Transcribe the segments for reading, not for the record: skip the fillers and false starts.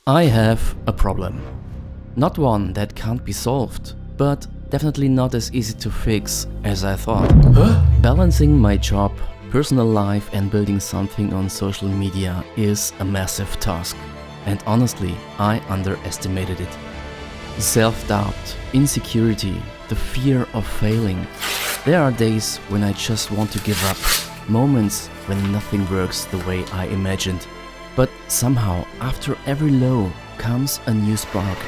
I have a problem. Not one that can't be solved, but definitely not as easy to fix as I thought. Balancing my job, personal life and building something on social media is a massive task. And honestly, I underestimated it. Self-doubt, insecurity, the fear of failing. There are days when I just want to give up. Moments when nothing works the way I imagined. But somehow, after every low, comes a new spark.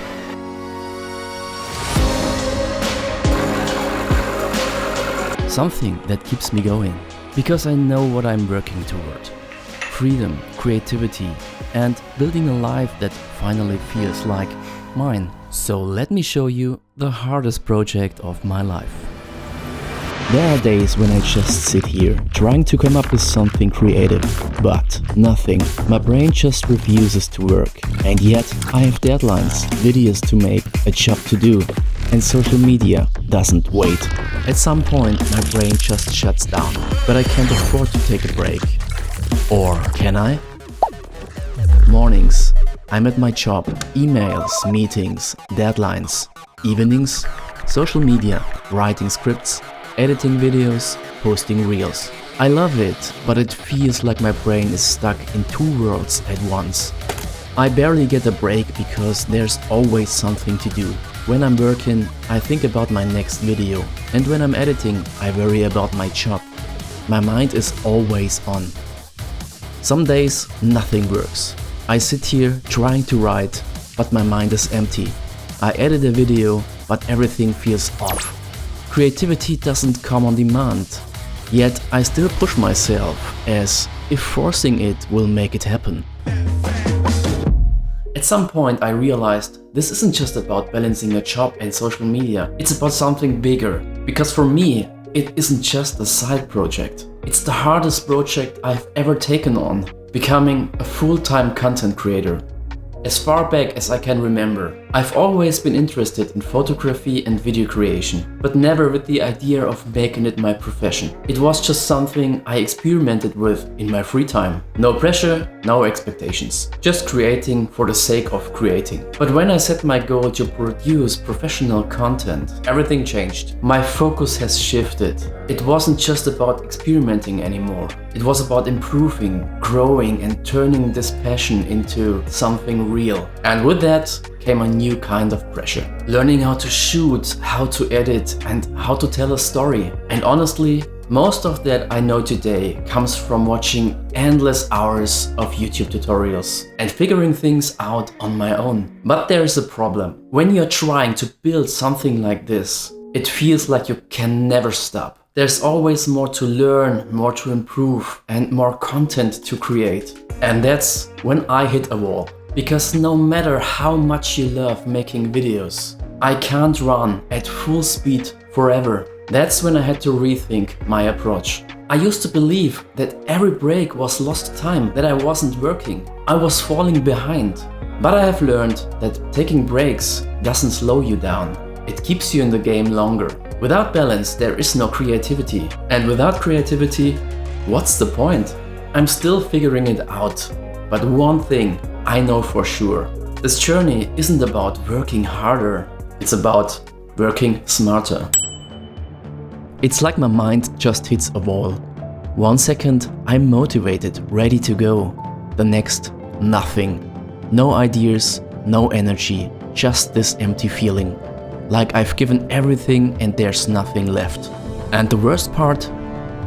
Something that keeps me going, because I know what I'm working toward. Freedom, creativity, and building a life that finally feels like mine. So let me show you the hardest project of my life. There are days when I just sit here, trying to come up with something creative, but nothing. My brain just refuses to work. And yet, I have deadlines, videos to make, a job to do, and social media doesn't wait. At some point, my brain just shuts down, but I can't afford to take a break. Or can I? Mornings, I'm at my job, emails, meetings, deadlines. Evenings, social media, writing scripts, editing videos, posting reels. I love it, but it feels like my brain is stuck in two worlds at once. I barely get a break because there's always something to do. When I'm working, I think about my next video, and when I'm editing, I worry about my job. My mind is always on. Some days, nothing works. I sit here trying to write, but my mind is empty. I edit a video, but everything feels off. Creativity doesn't come on demand, yet I still push myself, as if forcing it will make it happen. At some point I realized this isn't just about balancing a job and social media, it's about something bigger. Because for me, it isn't just a side project. It's the hardest project I've ever taken on, becoming a full-time content creator. As far back as I can remember, I've always been interested in photography and video creation, but never with the idea of making it my profession. It was just something I experimented with in my free time. No pressure, no expectations. Just creating for the sake of creating. But when I set my goal to produce professional content, everything changed. My focus has shifted. It wasn't just about experimenting anymore. It was about improving, growing and turning this passion into something real. And with that came a new kind of pressure. Learning how to shoot, how to edit and how to tell a story. And honestly, most of that I know today comes from watching endless hours of YouTube tutorials and figuring things out on my own. But there is a problem. When you're trying to build something like this, it feels like you can never stop. There's always more to learn, more to improve and more content to create. And that's when I hit a wall. Because no matter how much you love making videos, I can't run at full speed forever. That's when I had to rethink my approach. I used to believe that every break was lost time, that I wasn't working. I was falling behind. But I have learned that taking breaks doesn't slow you down. It keeps you in the game longer. Without balance, there is no creativity. And without creativity, what's the point? I'm still figuring it out. But one thing I know for sure. This journey isn't about working harder. It's about working smarter. It's like my mind just hits a wall. 1 second, I'm motivated, ready to go. The next, nothing. No ideas, no energy, just this empty feeling. Like I've given everything and there's nothing left. And the worst part,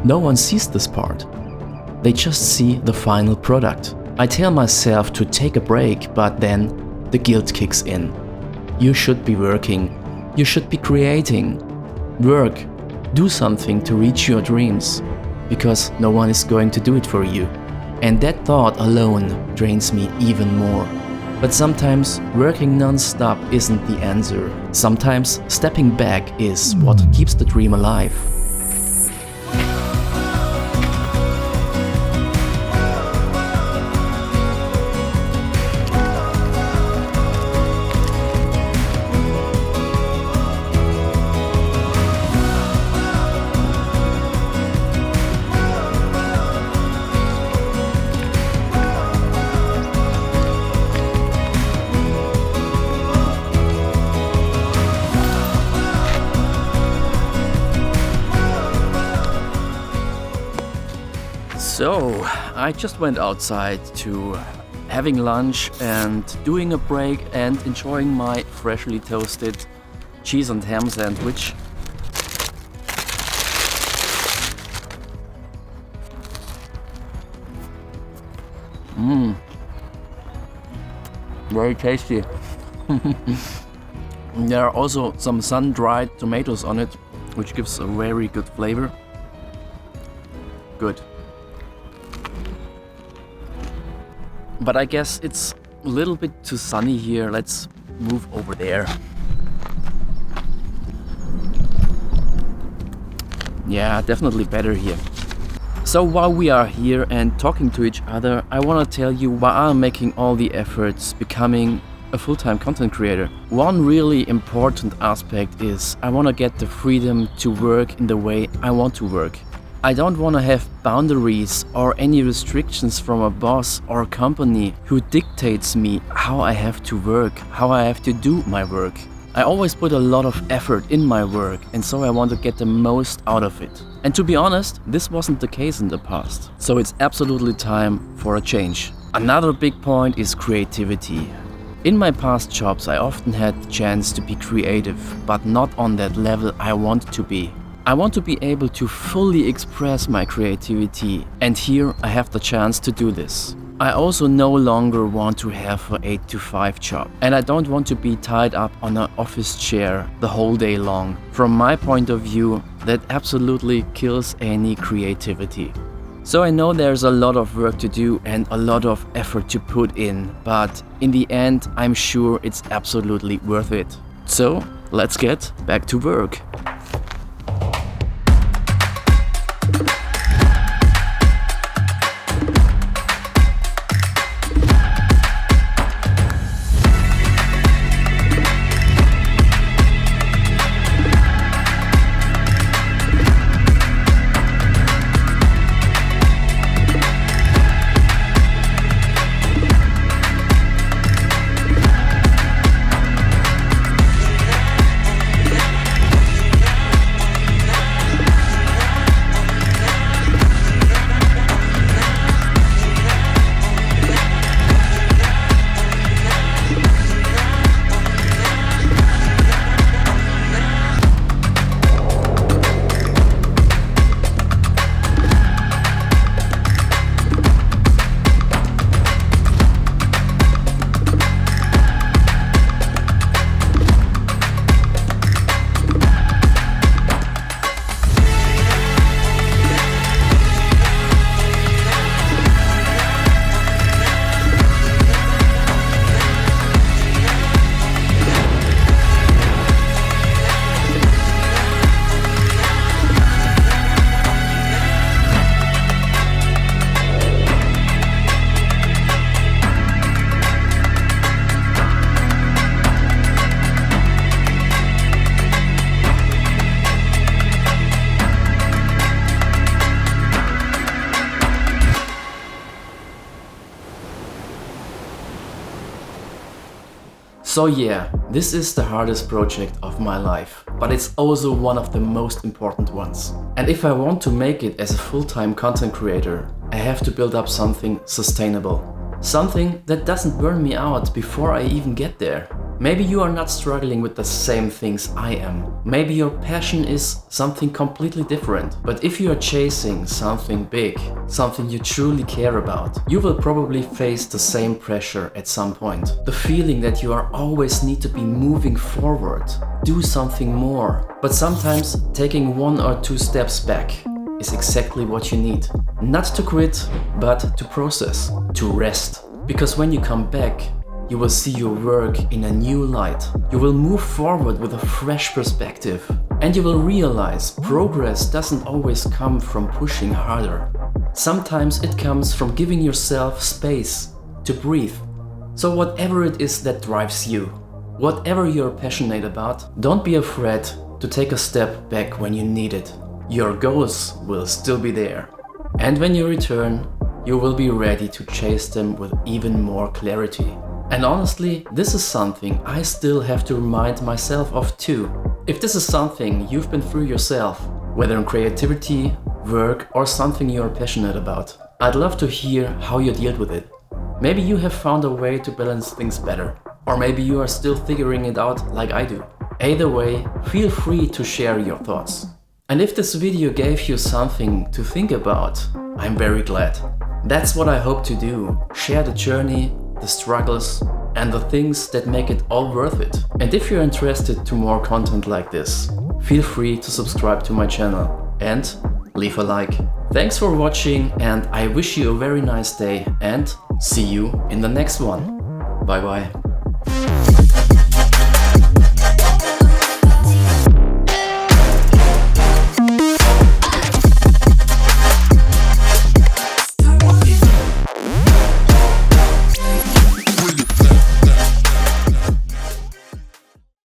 no one sees this part. They just see the final product. I tell myself to take a break, but then the guilt kicks in. You should be working. You should be creating. Work. Do something to reach your dreams. Because no one is going to do it for you. And that thought alone drains me even more. But sometimes working non-stop isn't the answer. Sometimes stepping back is what keeps the dream alive. So, I just went outside to having lunch and doing a break and enjoying my freshly toasted cheese and ham sandwich. Very tasty. There are also some sun-dried tomatoes on it, which gives a very good flavor. Good. But I guess it's a little bit too sunny here. Let's move over there. Yeah, definitely better here. So while we are here and talking to each other, I want to tell you why I'm making all the efforts becoming a full-time content creator. One really important aspect is I want to get the freedom to work in the way I want to work. I don't want to have boundaries or any restrictions from a boss or company who dictates me how I have to work, how I have to do my work. I always put a lot of effort in my work, and so I want to get the most out of it. And to be honest, this wasn't the case in the past. So it's absolutely time for a change. Another big point is creativity. In my past jobs, I often had the chance to be creative, but not on that level I want to be. I want to be able to fully express my creativity, and here I have the chance to do this. I also no longer want to have an 8 to 5 job, and I don't want to be tied up on an office chair the whole day long. From my point of view, that absolutely kills any creativity. So I know there's a lot of work to do and a lot of effort to put in, but in the end I'm sure it's absolutely worth it. So let's get back to work. So yeah, this is the hardest project of my life, but it's also one of the most important ones. And if I want to make it as a full-time content creator, I have to build up something sustainable. Something that doesn't burn me out before I even get there. Maybe you are not struggling with the same things I am. Maybe your passion is something completely different. But if you are chasing something big, something you truly care about, you will probably face the same pressure at some point. The feeling that you are always need to be moving forward, do something more. But sometimes taking 1 or 2 steps back is exactly what you need. Not to quit, but to process, to rest. Because when you come back, you will see your work in a new light. You will move forward with a fresh perspective. And you will realize progress doesn't always come from pushing harder. Sometimes it comes from giving yourself space to breathe. So whatever it is that drives you, whatever you're passionate about, don't be afraid to take a step back when you need it. Your goals will still be there. And when you return, you will be ready to chase them with even more clarity. And honestly, this is something I still have to remind myself of too. If this is something you've been through yourself, whether in creativity, work, or something you're passionate about, I'd love to hear how you dealt with it. Maybe you have found a way to balance things better, or maybe you are still figuring it out like I do. Either way, feel free to share your thoughts. And if this video gave you something to think about, I'm very glad. That's what I hope to do, share the journey, the struggles, and the things that make it all worth it. And if you're interested to more content like this, feel free to subscribe to my channel and leave a like. Thanks for watching, and I wish you a very nice day and see you in the next one. Bye bye.